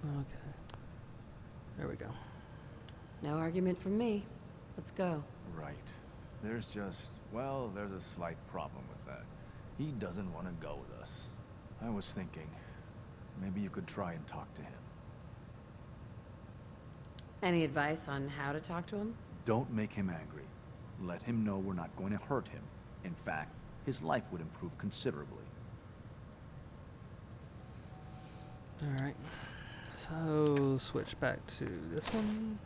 Okay. There we go. No argument from me. Let's go. Right. There's just, well, there's a slight problem with that. He doesn't want to go with us. I was thinking, maybe you could try and talk to him. Any advice on how to talk to him? Don't make him angry. Let him know we're not going to hurt him. In fact, his life would improve considerably. Alright. So, switch back to this one.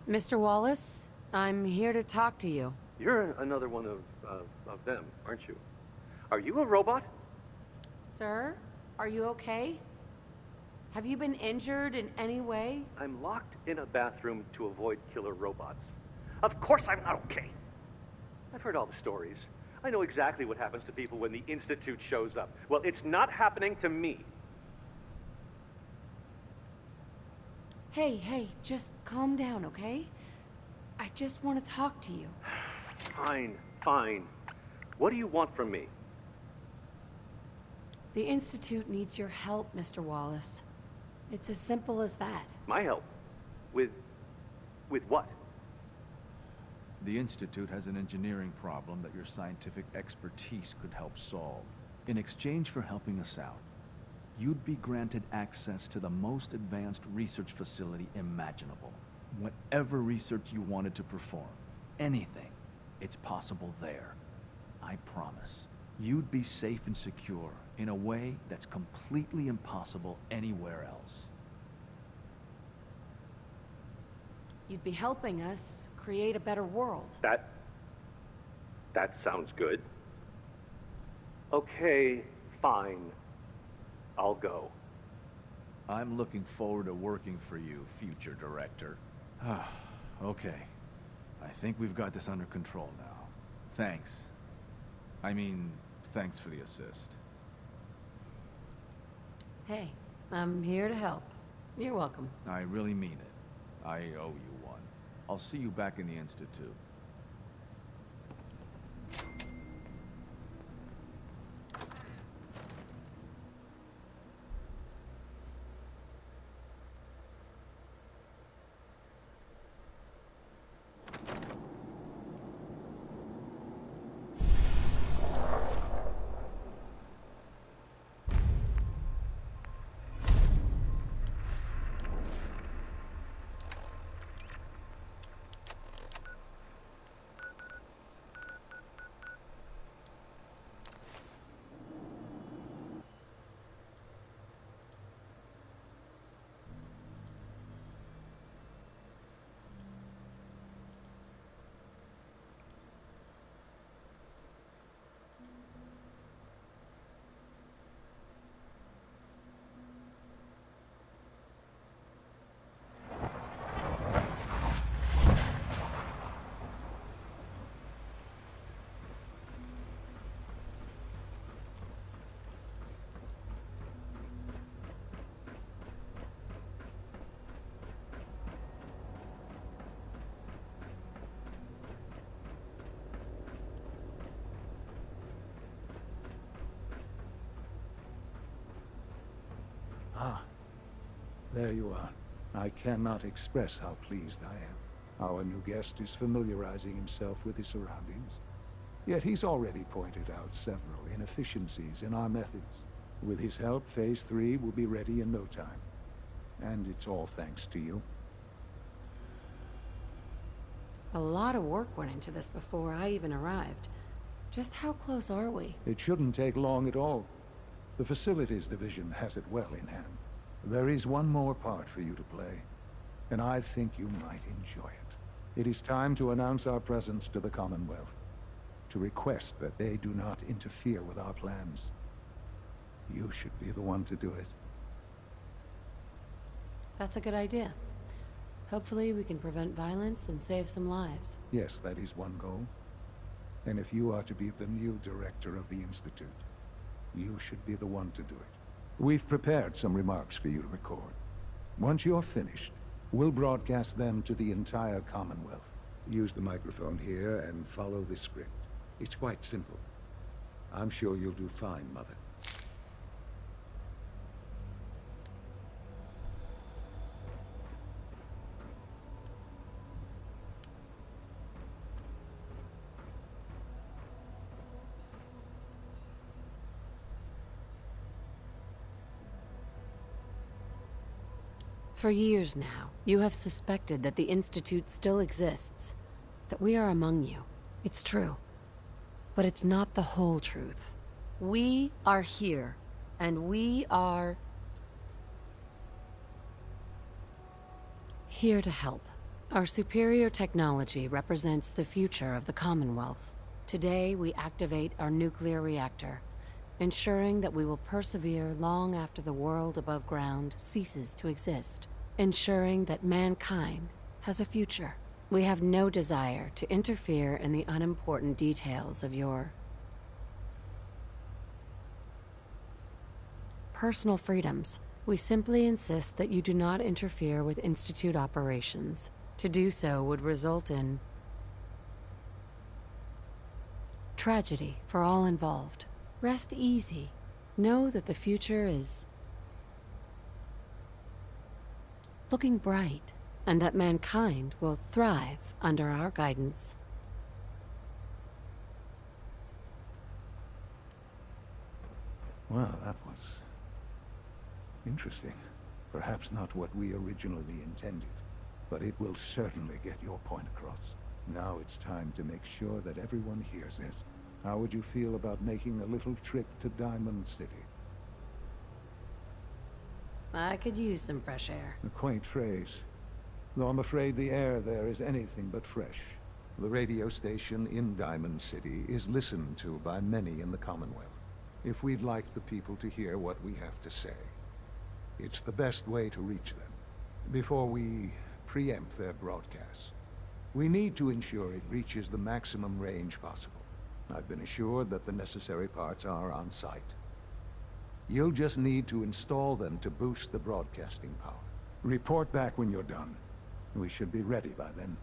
Mr. Wallace, I'm here to talk to you. You're another one of them, aren't you? Are you a robot? Sir, are you okay? Have you been injured in any way? I'm locked in a bathroom to avoid killer robots. Of course I'm not okay. I've heard all the stories. I know exactly what happens to people when the Institute shows up. Well, it's not happening to me. Hey, just calm down, okay? I just want to talk to you. Fine. What do you want from me? The Institute needs your help, Mr. Wallace. It's as simple as that. My help? With what? The Institute has an engineering problem that your scientific expertise could help solve. In exchange for helping us out, you'd be granted access to the most advanced research facility imaginable. Whatever research you wanted to perform, anything, it's possible there. I promise. You'd be safe and secure in a way that's completely impossible anywhere else. You'd be helping us create a better world. That sounds good. Okay, fine. I'll go. I'm looking forward to working for you, future director. Okay. I think we've got this under control now. Thanks. Thanks for the assist. Hey, I'm here to help. You're welcome. I really mean it. I owe you one. I'll see you back in the Institute. Ah, there you are. I cannot express how pleased I am. Our new guest is familiarizing himself with his surroundings. Yet he's already pointed out several inefficiencies in our methods. With his help, Phase 3 will be ready in no time. And it's all thanks to you. A lot of work went into this before I even arrived. Just how close are we? It shouldn't take long at all. The Facilities Division has it well in hand. There is one more part for you to play, and I think you might enjoy it. It is time to announce our presence to the Commonwealth, to request that they do not interfere with our plans. You should be the one to do it. That's a good idea. Hopefully we can prevent violence and save some lives. Yes, that is one goal. And if you are to be the new director of the Institute, you should be the one to do it. We've prepared some remarks for you to record. Once you're finished, we'll broadcast them to the entire Commonwealth. Use the microphone here and follow the script. It's quite simple. I'm sure you'll do fine, Mother. For years now, you have suspected that the Institute still exists, that we are among you. It's true. But it's not the whole truth. We are here, and we are here to help. Our superior technology represents the future of the Commonwealth. Today, we activate our nuclear reactor, ensuring that we will persevere long after the world above ground ceases to exist, ensuring that mankind has a future. We have no desire to interfere in the unimportant details of your personal freedoms. We simply insist that you do not interfere with Institute operations. To do so would result in tragedy for all involved. Rest easy. Know that the future is looking bright, and that mankind will thrive under our guidance. Well, that was interesting. Perhaps not what we originally intended, but it will certainly get your point across. Now it's time to make sure that everyone hears it. How would you feel about making a little trip to Diamond City? I could use some fresh air. A quaint phrase, though I'm afraid the air there is anything but fresh. The radio station in Diamond City is listened to by many in the Commonwealth. If we'd like the people to hear what we have to say, it's the best way to reach them. Before we preempt their broadcasts, we need to ensure it reaches the maximum range possible. I've been assured that the necessary parts are on site. You'll just need to install them to boost the broadcasting power. Report back when you're done. We should be ready by then.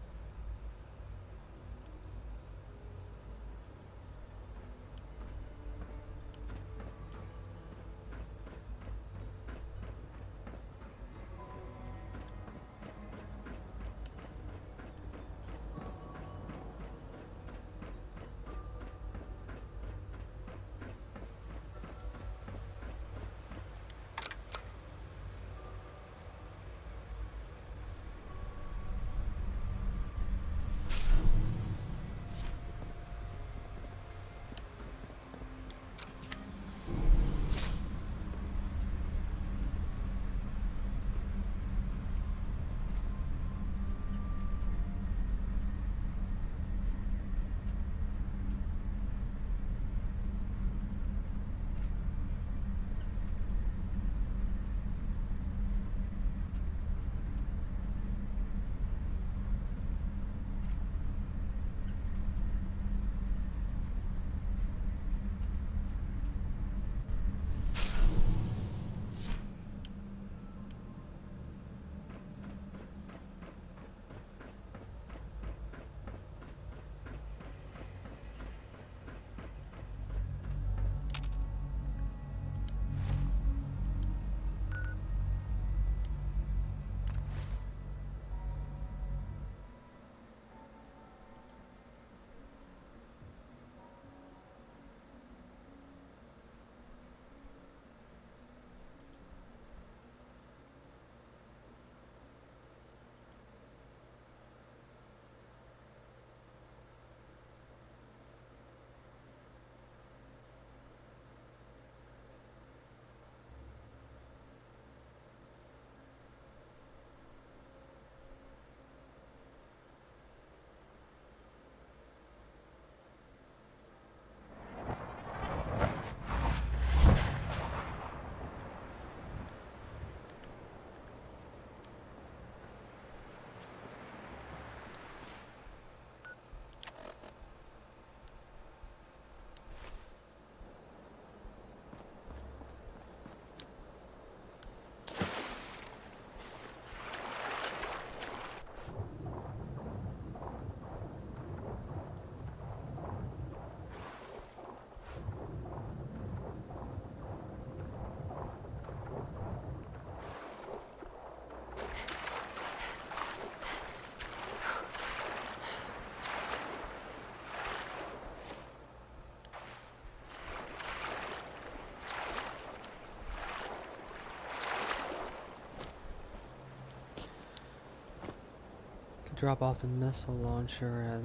drop off the missile launcher at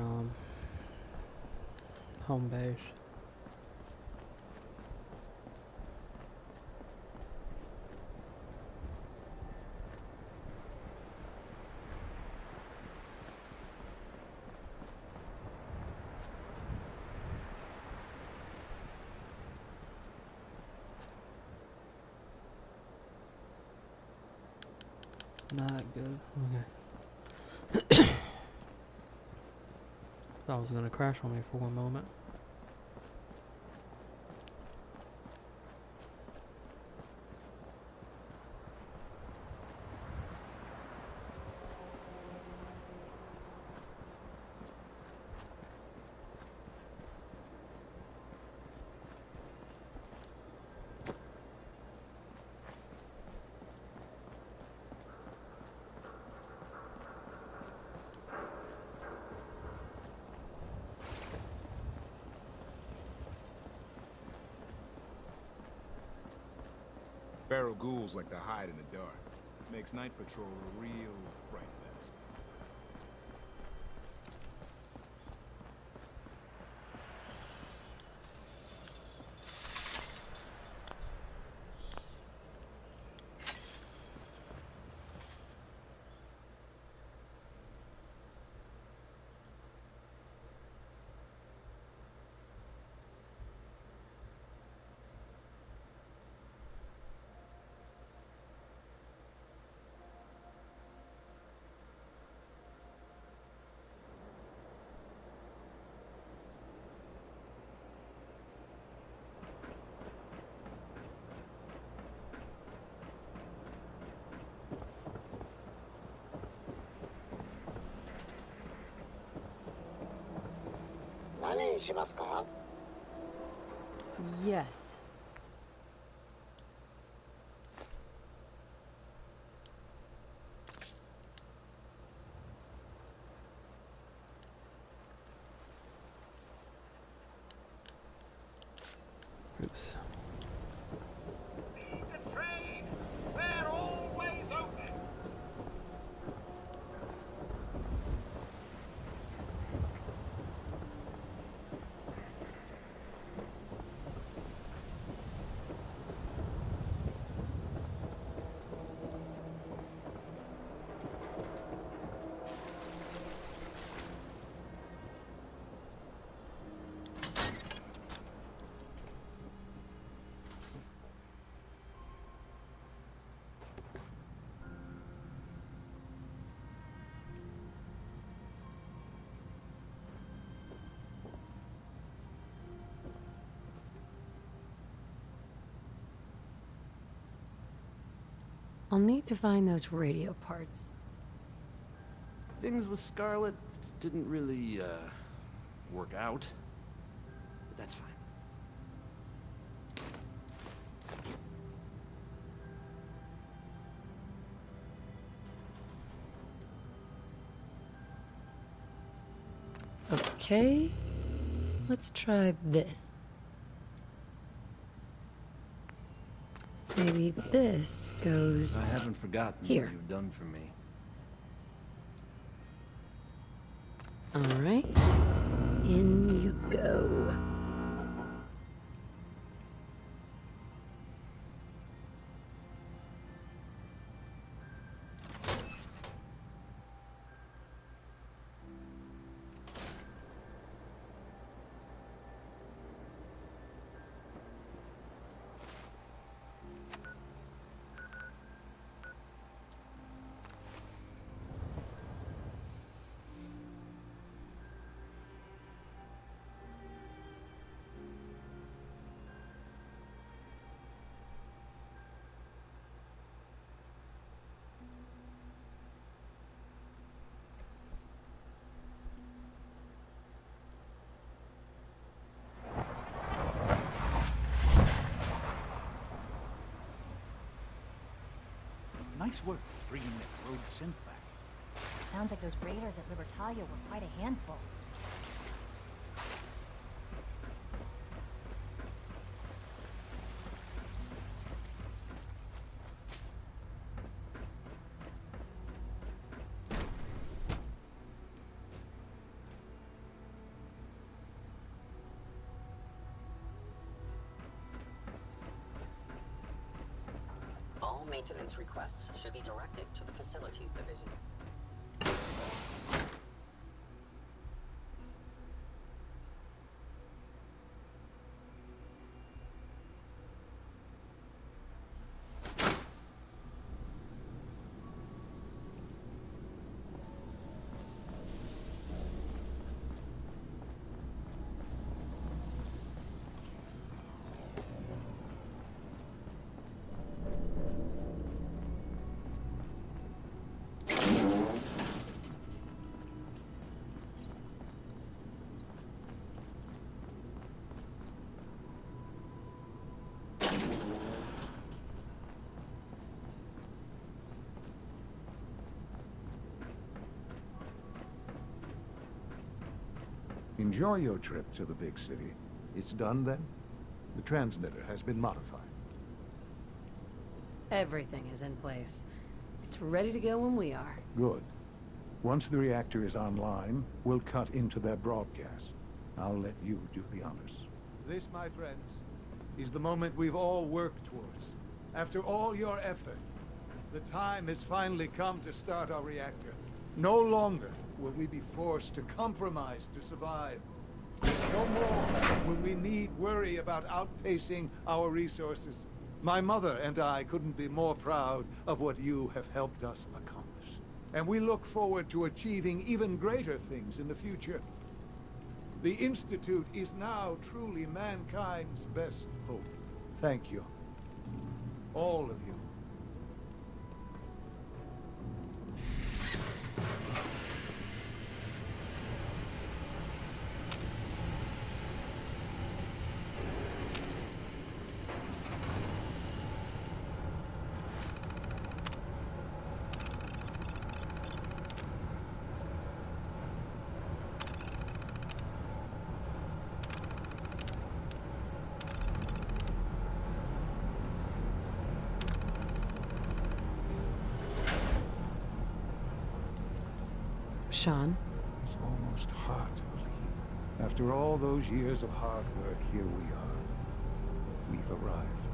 home base. Not good. Okay. Thought it was gonna crash on me for one moment. Feral ghouls like to hide in the dark. Makes night patrol a real fright fest. Yes. Oops. Lead the train! We're always open! I'll need to find those radio parts. Things with Scarlet didn't really, work out. But that's fine. Okay, let's try this. Maybe this goes... I haven't forgotten Here. what you've done for me. All right, in you go. Nice work bringing that rogue synth back. Sounds like those raiders at Libertalia were quite a handful. maintenance requests should be directed to the Facilities Division. Enjoy your trip to the big city. It's done then? The transmitter has been modified. Everything is in place. It's ready to go when we are. Good. Once the reactor is online, we'll cut into their broadcast. I'll let you do the honors. This, my friends, is the moment we've all worked towards. After all your effort, the time has finally come to start our reactor. No longer will we be forced to compromise to survive. No more will we need worry about outpacing our resources. My mother and I couldn't be more proud of what you have helped us accomplish. And we look forward to achieving even greater things in the future. The Institute is now truly mankind's best hope. Thank you. All of you. Sean? It's almost hard to believe. After all those years of hard work, here we are. We've arrived.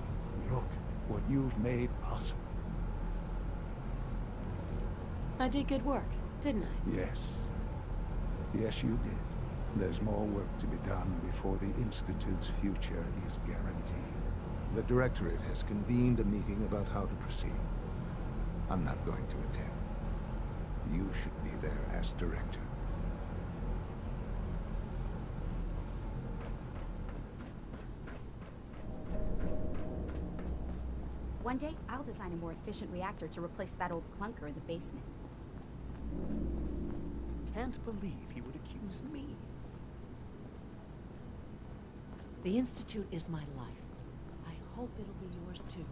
Look what you've made possible. I did good work, didn't I? Yes. Yes, you did. There's more work to be done before the Institute's future is guaranteed. The Directorate has convened a meeting about how to proceed. I'm not going to attend. You should be there as director. One day, I'll design a more efficient reactor to replace that old clunker in the basement. Can't believe he would accuse me. The Institute is my life. I hope it'll be yours too.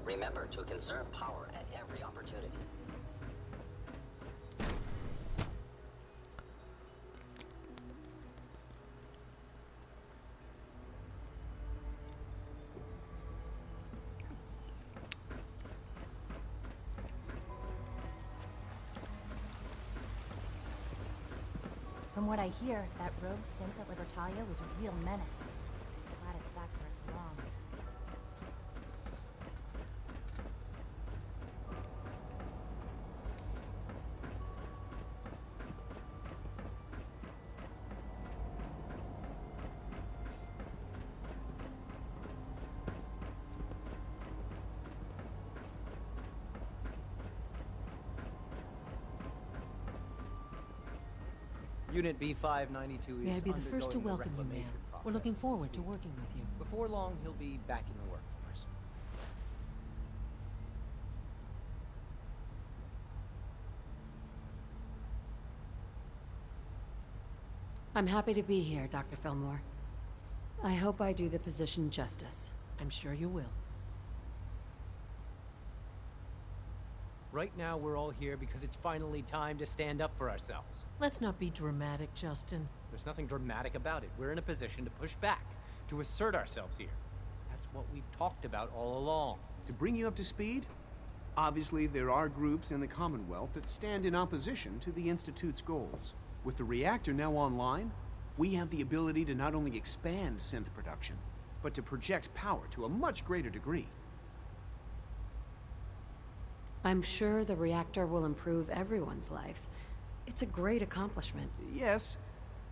Remember to conserve power at every opportunity. From what I hear, that rogue synth at Libertalia was a real menace. Glad it's back where it belongs. Unit B592 May is I be the first to undergoing a welcome you, reclamation ma'am. We're process looking as we forward to speak. working with you. Before long, he'll be back in the workforce. I'm happy to be here, Dr. Fillmore. I hope I do the position justice. I'm sure you will. Right now, we're all here because it's finally time to stand up for ourselves. Let's not be dramatic, Justin. There's nothing dramatic about it. We're in a position to push back, to assert ourselves here. That's what we've talked about all along. To bring you up to speed, obviously there are groups in the Commonwealth that stand in opposition to the Institute's goals. With the reactor now online, we have the ability to not only expand synth production, but to project power to a much greater degree. I'm sure the reactor will improve everyone's life. It's a great accomplishment. Yes,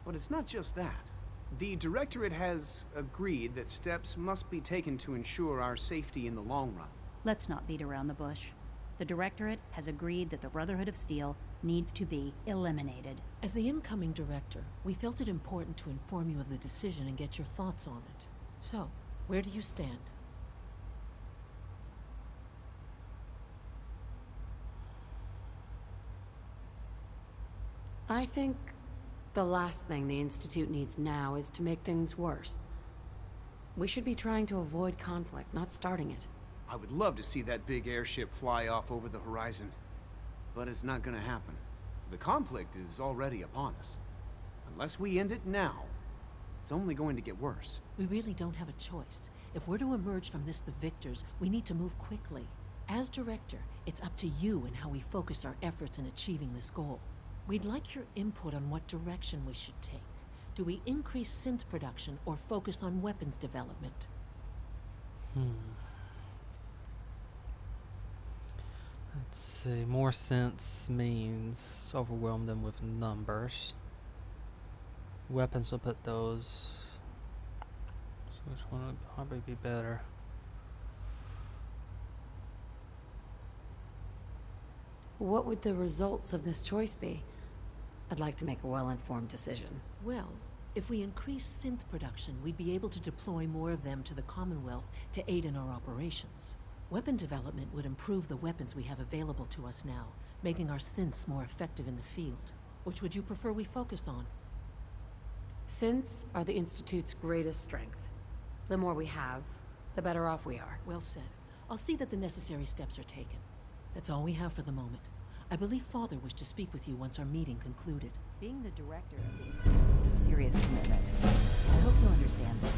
but it's not just that. The Directorate has agreed that steps must be taken to ensure our safety in the long run. Let's not beat around the bush. The Directorate has agreed that the Brotherhood of Steel needs to be eliminated. As the incoming director, we felt it important to inform you of the decision and get your thoughts on it. So, where do you stand? I think the last thing the Institute needs now is to make things worse. We should be trying to avoid conflict, not starting it. I would love to see that big airship fly off over the horizon, but it's not gonna happen. The conflict is already upon us. Unless we end it now, it's only going to get worse. We really don't have a choice. If we're to emerge from this the victors, we need to move quickly. As director, it's up to you and how we focus our efforts in achieving this goal. We'd like your input on what direction we should take. Do we increase synth production or focus on weapons development? Let's see. More sense means overwhelm them with numbers. Weapons will put those. So which one would probably be better? What would the results of this choice be? I'd like to make a well-informed decision. Well, if we increase synth production, we'd be able to deploy more of them to the Commonwealth to aid in our operations. Weapon development would improve the weapons we have available to us now, making our synths more effective in the field. Which would you prefer we focus on? Synths are the Institute's greatest strength. The more we have, the better off we are. Well said. I'll see that the necessary steps are taken. That's all we have for the moment. I believe Father wished to speak with you once our meeting concluded. Being the director of the Institute is a serious commitment. I hope you understand that.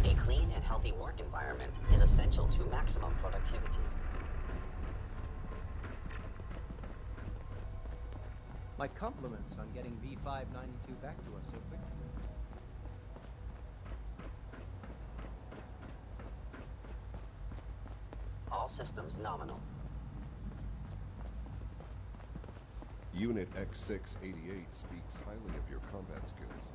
A clean and healthy work environment is essential to maximum productivity. My compliments on getting V592 back to us so quickly. All systems nominal. Unit X688 speaks highly of your combat skills.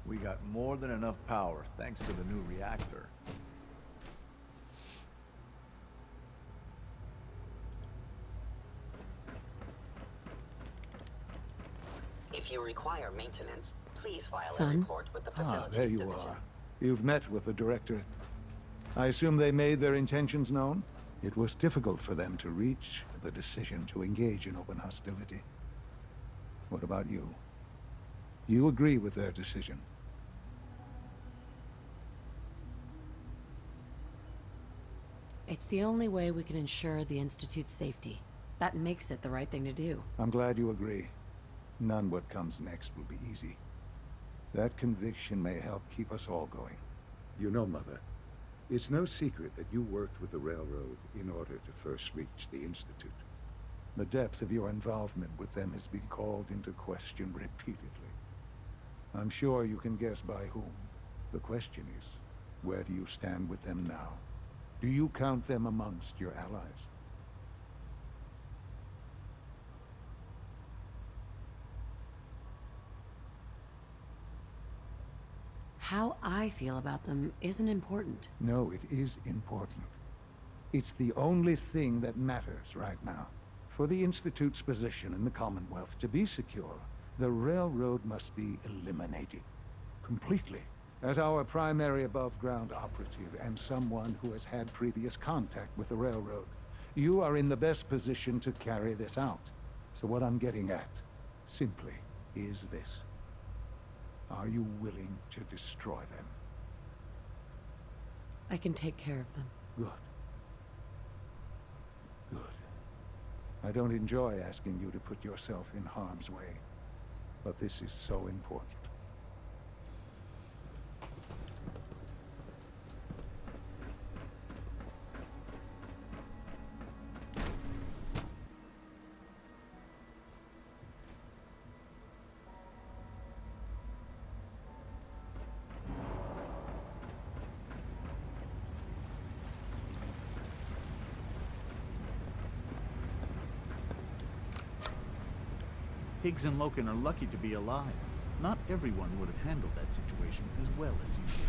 We got more than enough power thanks to the new reactor. If you require maintenance, please file Son? a report with the Facilities There you Division. are. You've met with the Directorate. I assume they made their intentions known? It was difficult for them to reach the decision to engage in open hostility. What about you? You agree with their decision? It's the only way we can ensure the Institute's safety. That makes it the right thing to do. I'm glad you agree. None what comes next will be easy. That conviction may help keep us all going. You know, Mother, It's no secret that you worked with the Railroad in order to first reach the Institute. The depth of your involvement with them has been called into question repeatedly. I'm sure you can guess by whom. The question is, where do you stand with them now? Do you count them amongst your allies? How I feel about them isn't important. No, it is important. It's the only thing that matters right now. For the Institute's position in the Commonwealth to be secure, the Railroad must be eliminated. Completely. As our primary above-ground operative and someone who has had previous contact with the Railroad, you are in the best position to carry this out. So what I'm getting at, simply, is this. Are you willing to destroy them? I can take care of them. Good. Good. I don't enjoy asking you to put yourself in harm's way, but this is so important. Higgs and Loken are lucky to be alive. Not everyone would have handled that situation as well as you did.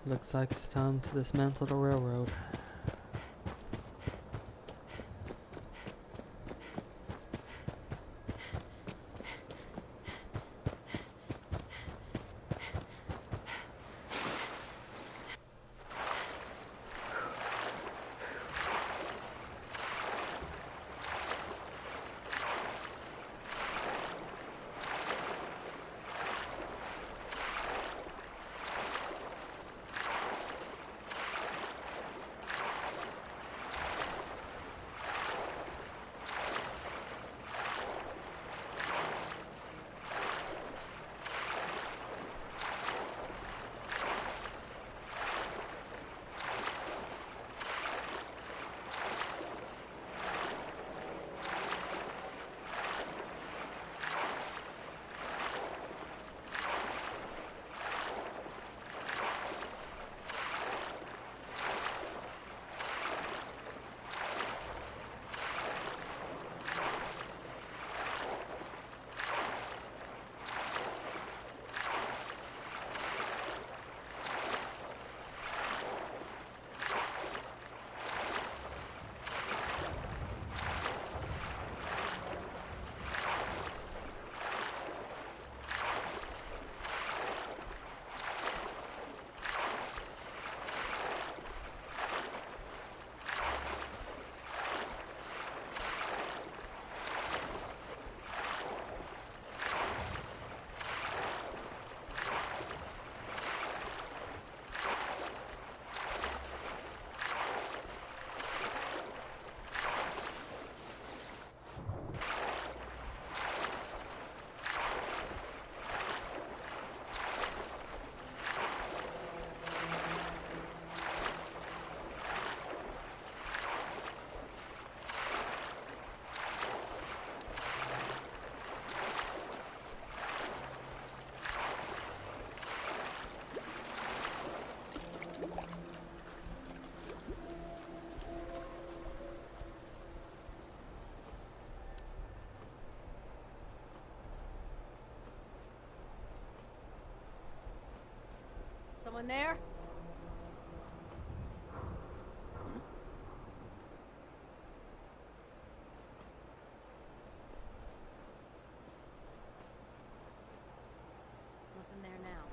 Looks like it's time to dismantle the railroad. Someone there? Nothing there now.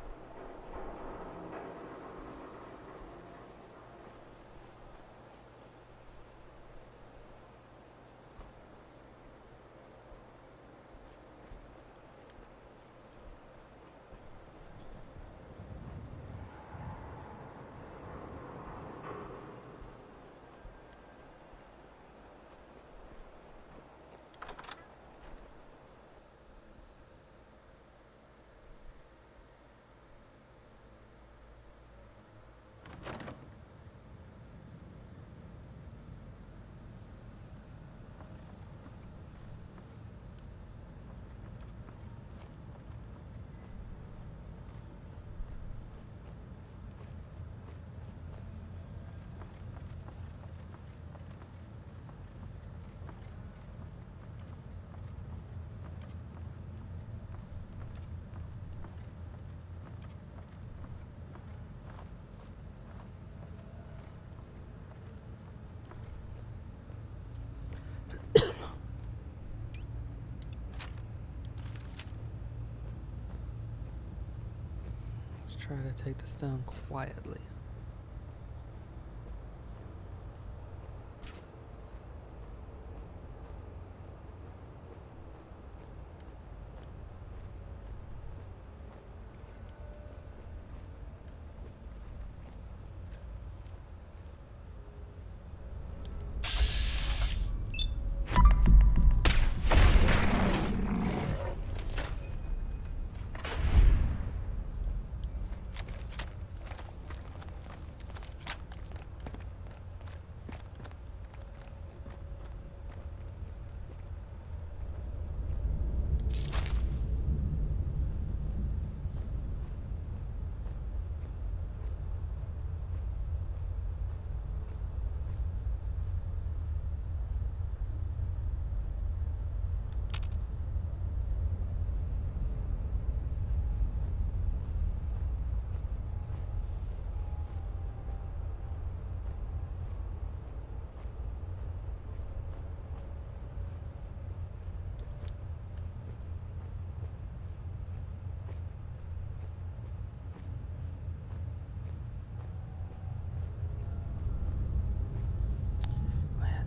Try to take this down quietly.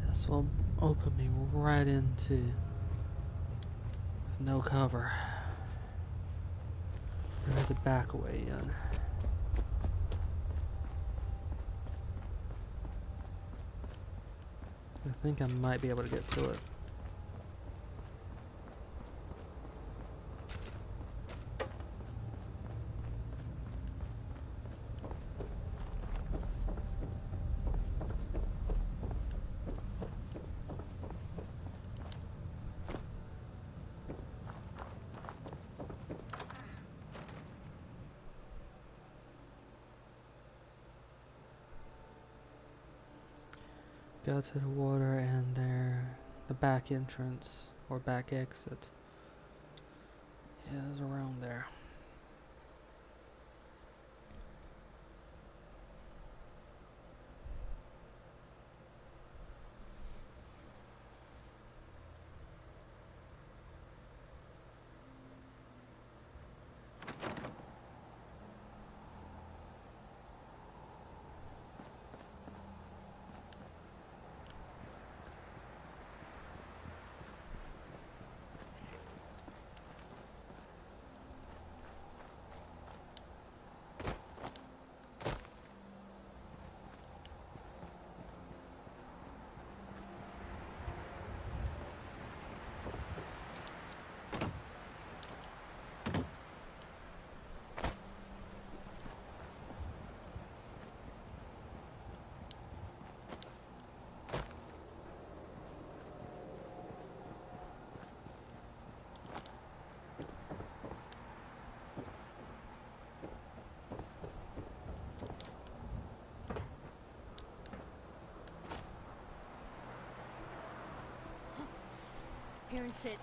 This will open me right into no cover. There is a back way in. I think I might be able to get to it. Go to the water and the back entrance or back exit is around there. Hearing shit.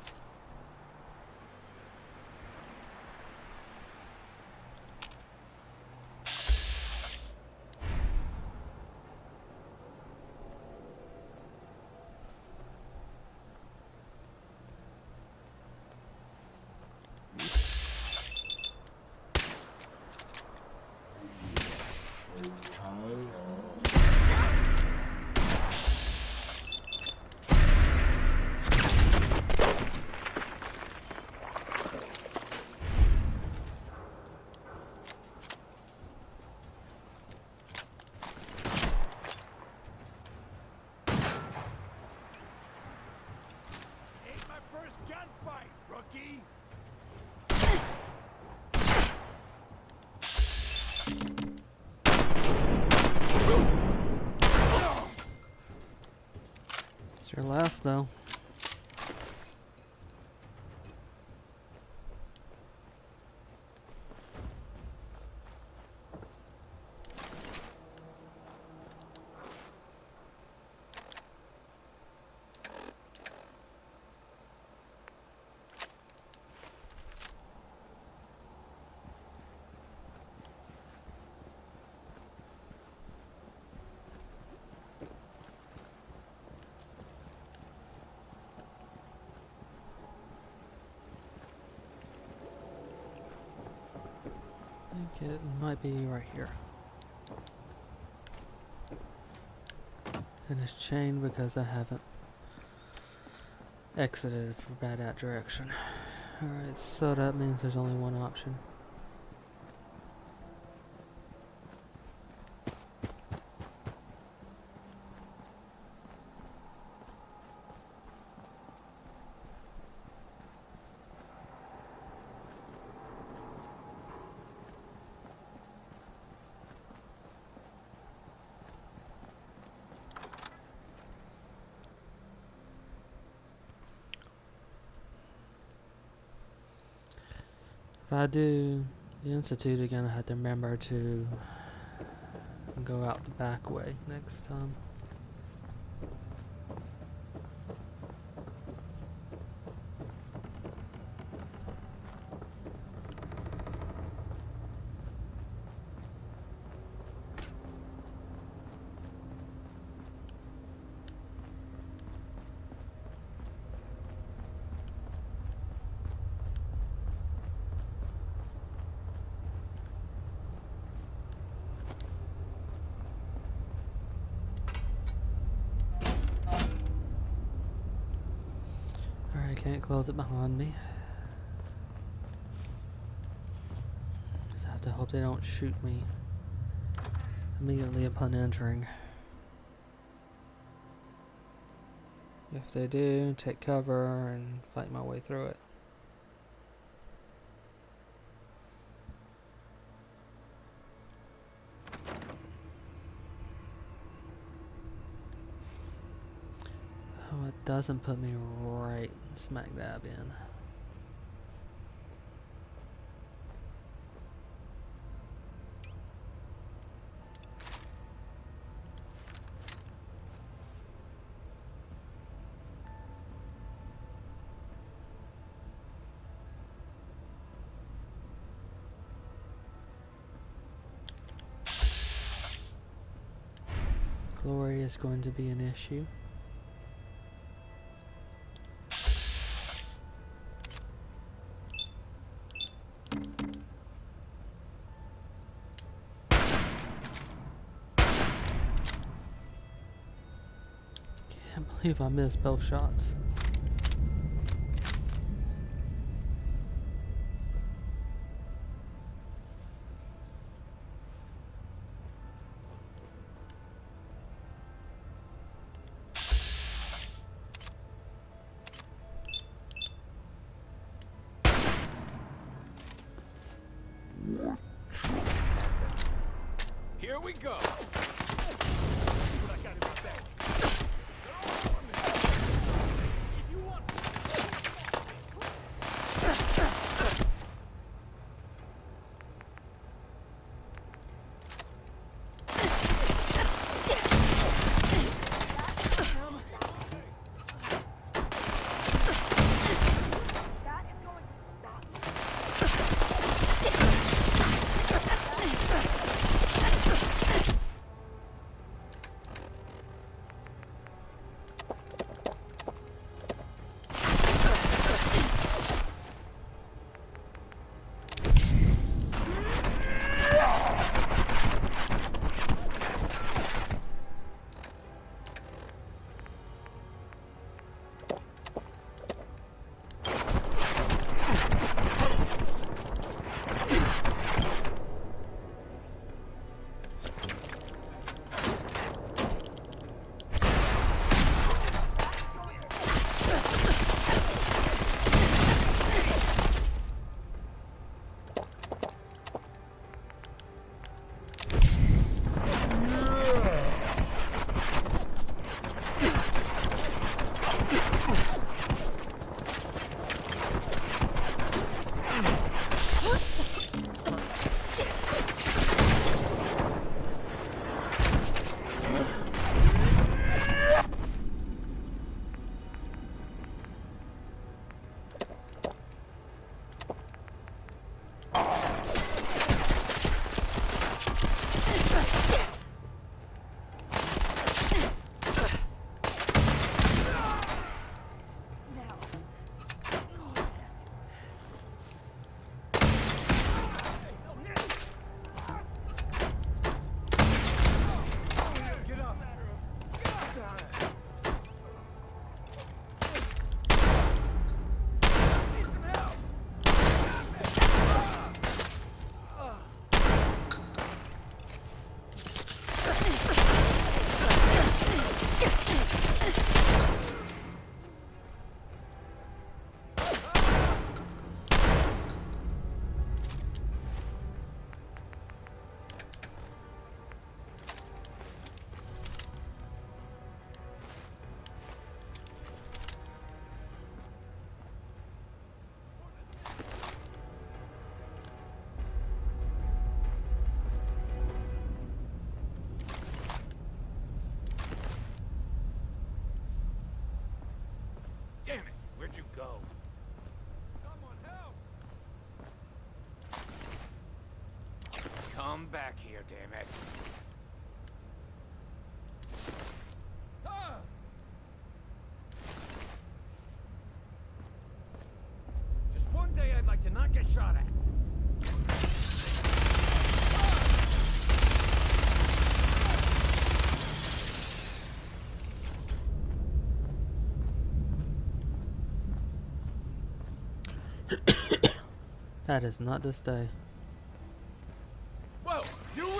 It's your last, though. I think it might be right here. And it's chained because I haven't exited for that direction. Alright, so that means there's only one option. If I do the Institute again, I have to remember to go out the back way next time. Can't close it behind me. Just have to hope they don't shoot me immediately upon entering. If they do, take cover and fight my way through it. Oh, it doesn't put me right smack dab in. Glory is going to be an issue. Can't believe I missed both shots. Here we go. back here, damn it. Ah! Just one day I'd like to not get shot at. That is not this day. Whoa, you win!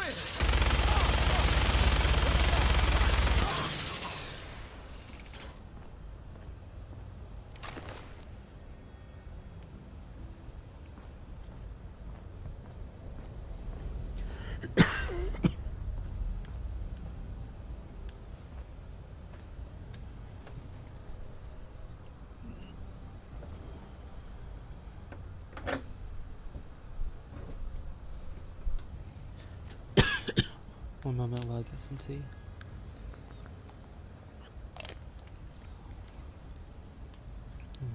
One moment while I get some tea.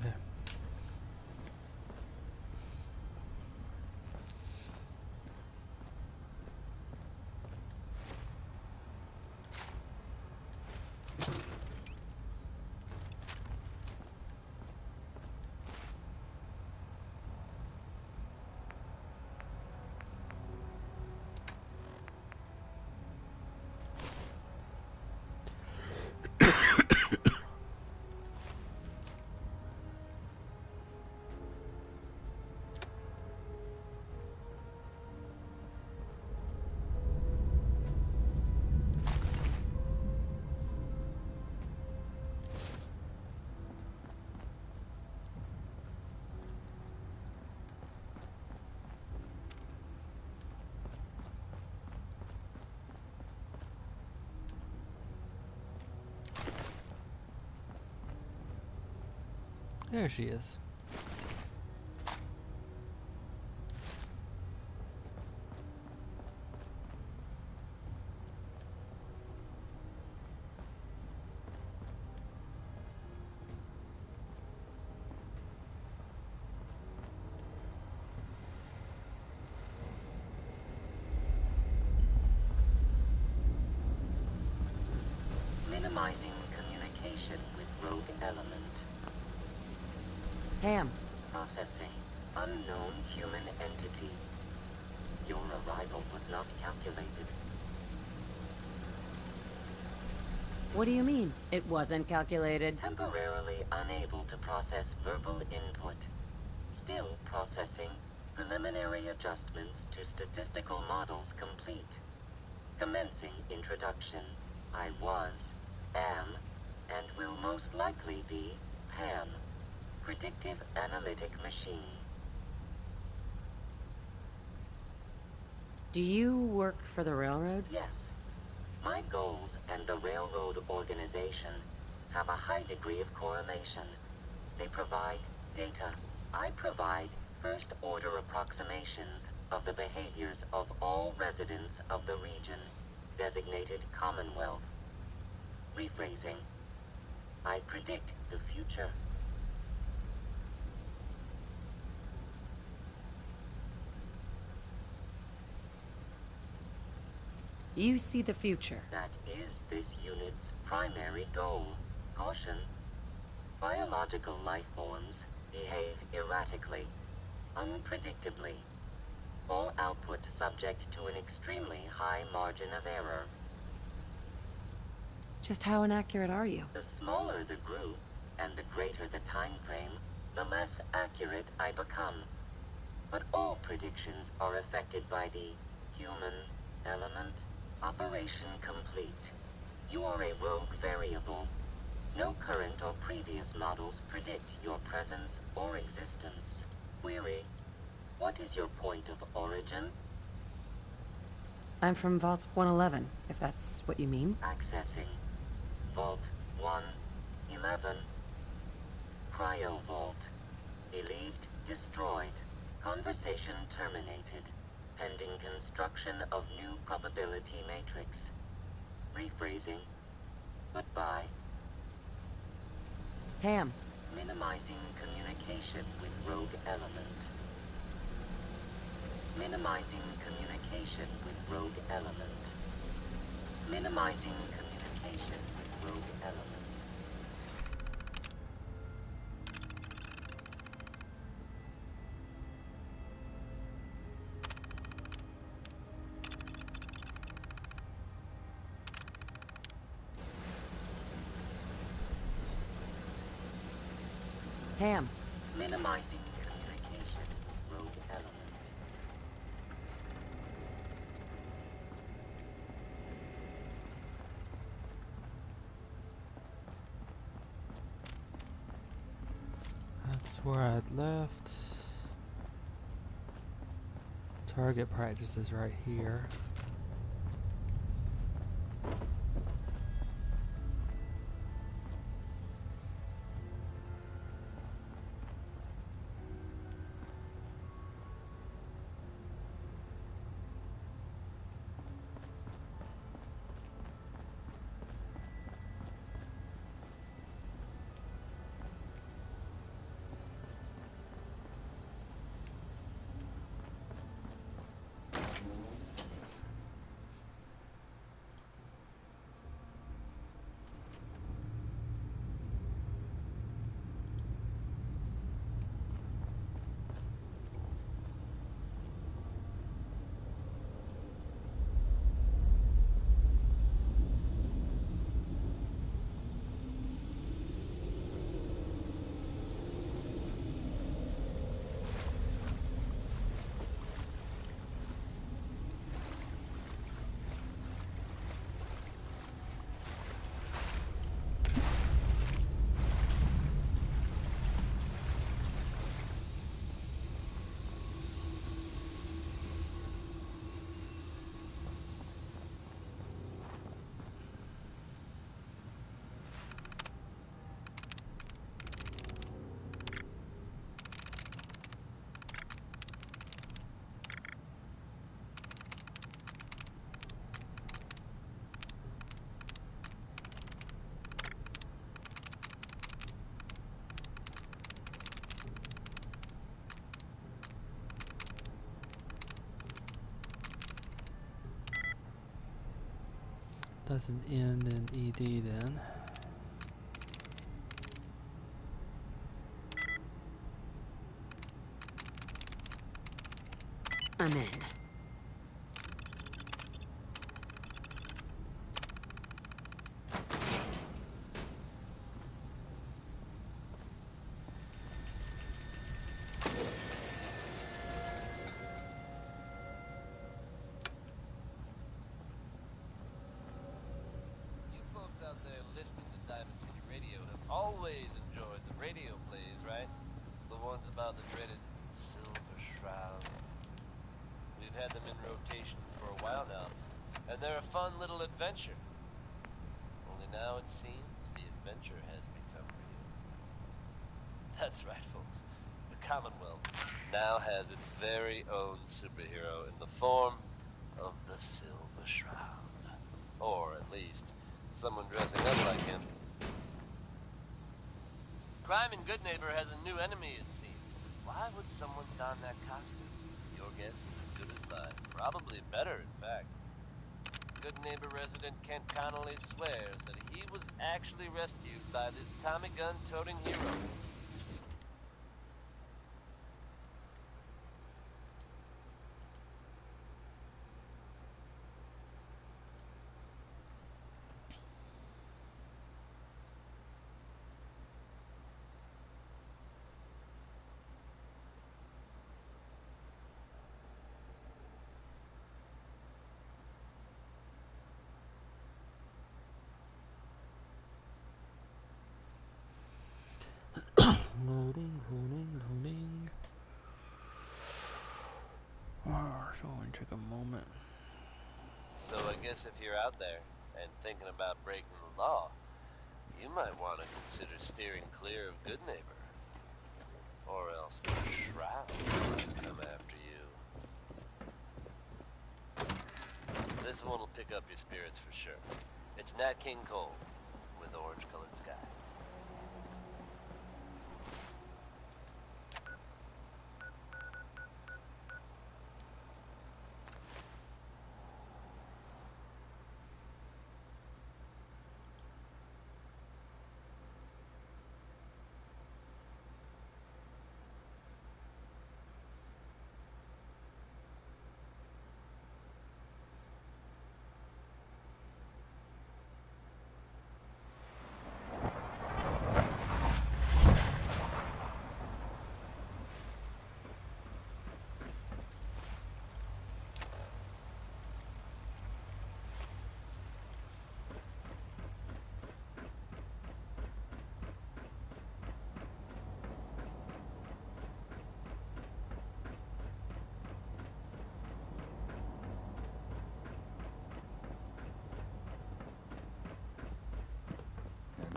Okay. There she is. Minimizing communication with rogue element. Ham. Processing. Unknown human entity. Your arrival was not calculated. What do you mean, it wasn't calculated? Temporarily unable to process verbal input. Still processing. Preliminary adjustments to statistical models complete. Commencing introduction. I was, am, and will most likely be Pam. Predictive analytic machine. Do you work for the railroad? Yes. My goals and the railroad organization have a high degree of correlation. They provide data. I provide first-order approximations of the behaviors of all residents of the region, designated Commonwealth. Rephrasing. I predict the future. You see the future. That is this unit's primary goal. Caution. Biological life forms behave erratically, unpredictably. All output subject to an extremely high margin of error. Just how inaccurate are you? The smaller the group, and the greater the time frame, the less accurate I become. But all predictions are affected by the human element. Operation complete. You are a rogue variable. No current or previous models predict your presence or existence. Query. What is your point of origin? I'm from Vault 111, if that's what you mean. Accessing. Vault 111. Cryo Vault. Believed destroyed. Conversation terminated. Pending construction of new probability matrix. Rephrasing. Goodbye. Ham. Minimizing communication with rogue element. Minimizing communication with rogue element. Minimizing communication with rogue element. Ham. Minimizing communication with rogue element. That's where I'd left. Target practice is right here. Doesn't end in ED then. I'm in. Always enjoyed the radio plays, right? The ones about the dreaded Silver Shroud. We've had them in rotation for a while now, and they're a fun little adventure. Only now it seems the adventure has become real. That's right, folks. The Commonwealth now has its very own superhero in the form of the Silver Shroud. Or, at least, someone dressing up like him. Crime in Goodneighbor has a new enemy, it seems. Why would someone don that costume? Your guess is as good as mine. Probably better, in fact. Goodneighbor resident Kent Connolly swears that he was actually rescued by this Tommy gun-toting hero. Loading. So only take a moment. So I guess if you're out there and thinking about breaking the law, you might want to consider steering clear of Goodneighbor. Or else the Shroud might come after you. This one will pick up your spirits for sure. It's Nat King Cole with Orange-Colored Sky.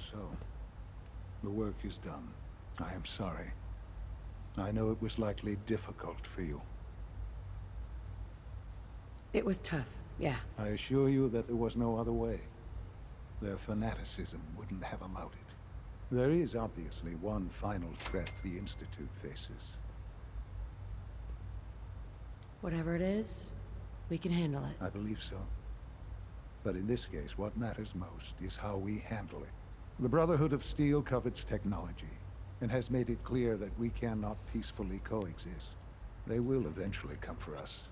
so. The work is done. I am sorry. I know it was likely difficult for you. It was tough, yeah. I assure you that there was no other way. Their fanaticism wouldn't have allowed it. There is obviously one final threat the Institute faces. Whatever it is, we can handle it. I believe so. But in this case, what matters most is how we handle it. The Brotherhood of Steel covets technology, and has made it clear that we cannot peacefully coexist. They will eventually come for us,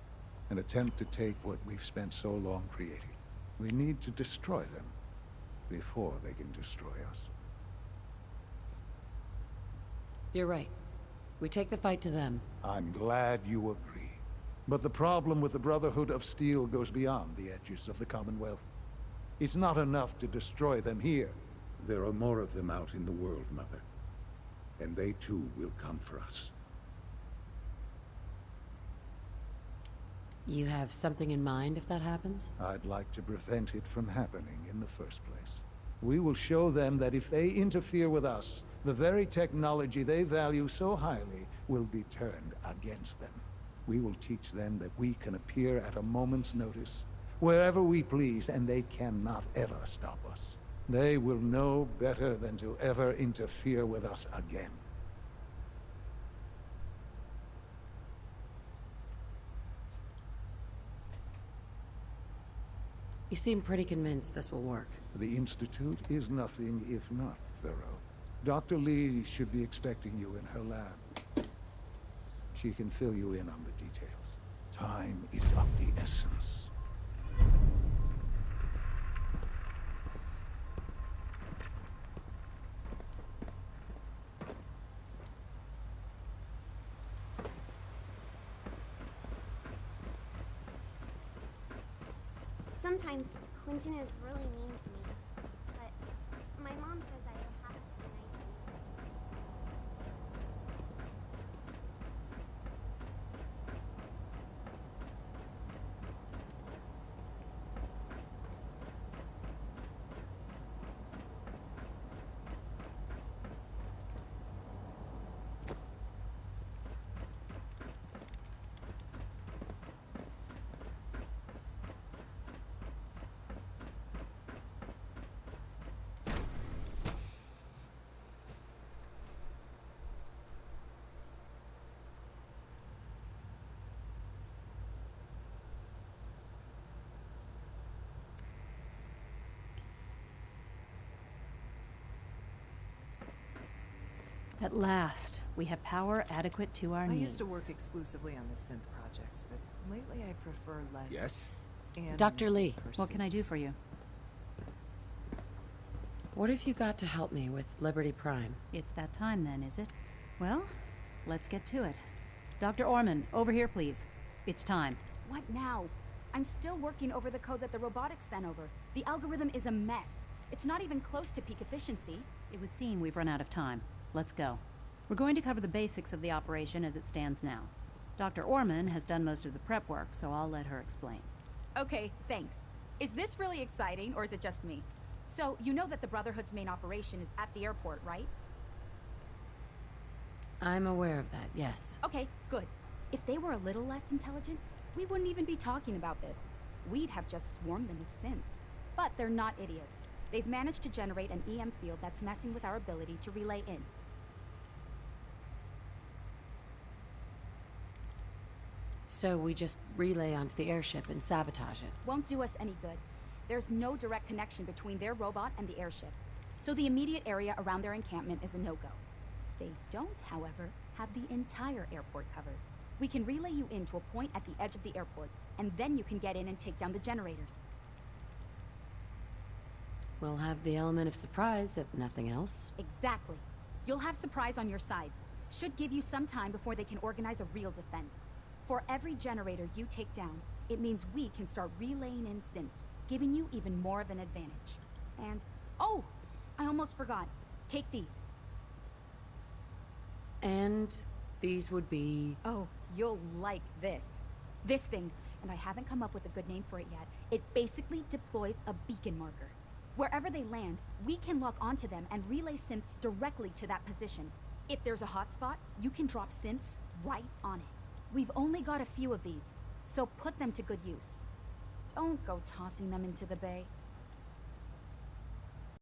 and attempt to take what we've spent so long creating. We need to destroy them before they can destroy us. You're right. We take the fight to them. I'm glad you agree. But the problem with the Brotherhood of Steel goes beyond the edges of the Commonwealth. It's not enough to destroy them here. There are more of them out in the world, Mother. And they too will come for us. You have something in mind if that happens? I'd like to prevent it from happening in the first place. We will show them that if they interfere with us, the very technology they value so highly will be turned against them. We will teach them that we can appear at a moment's notice, wherever we please, and they cannot ever stop us. They will know better than to ever interfere with us again. You seem pretty convinced this will work. The Institute is nothing if not thorough. Dr. Lee should be expecting you in her lab. She can fill you in on the details. Time is of the essence. Sometimes Quentin is really mean to me, but my mom says I have to be nice. At last, we have power adequate to our I needs. used to work exclusively on the synth projects, but lately I prefer less. Yes? Dr. Lee. What can I do for you? What have you got to help me with Liberty Prime? It's that time then, is it? Well, let's get to it. Dr. Orman, over here, please. It's time. What now? I'm still working over the code that the robotics sent over. The algorithm is a mess. It's not even close to peak efficiency. It would seem we've run out of time. Let's go. We're going to cover the basics of the operation as it stands now. Dr. Orman has done most of the prep work, so I'll let her explain. Okay, thanks. Is this really exciting, or is it just me? So, you know that the Brotherhood's main operation is at the airport, right? I'm aware of that, yes. Okay, good. If they were a little less intelligent, we wouldn't even be talking about this. We'd have just swarmed them with synths. But they're not idiots. They've managed to generate an EM field that's messing with our ability to relay in. So we just relay onto the airship and sabotage it. Won't do us any good. There's no direct connection between their robot and the airship, so the immediate area around their encampment is a no-go. They don't, however, have the entire airport covered. We can relay you in to a point at the edge of the airport, and then you can get in and take down the generators. We'll have the element of surprise, if nothing else. Exactly. You'll have surprise on your side. Should give you some time before they can organize a real defense. For every generator you take down, it means we can start relaying in synths, giving you even more of an advantage. And, oh, I almost forgot. Take these. And these would be... Oh, you'll like this. This thing, and I haven't come up with a good name for it yet, it basically deploys a beacon marker. Wherever they land, we can lock onto them and relay synths directly to that position. If there's a hotspot, you can drop synths right on it. We've only got a few of these, so put them to good use. Don't go tossing them into the bay.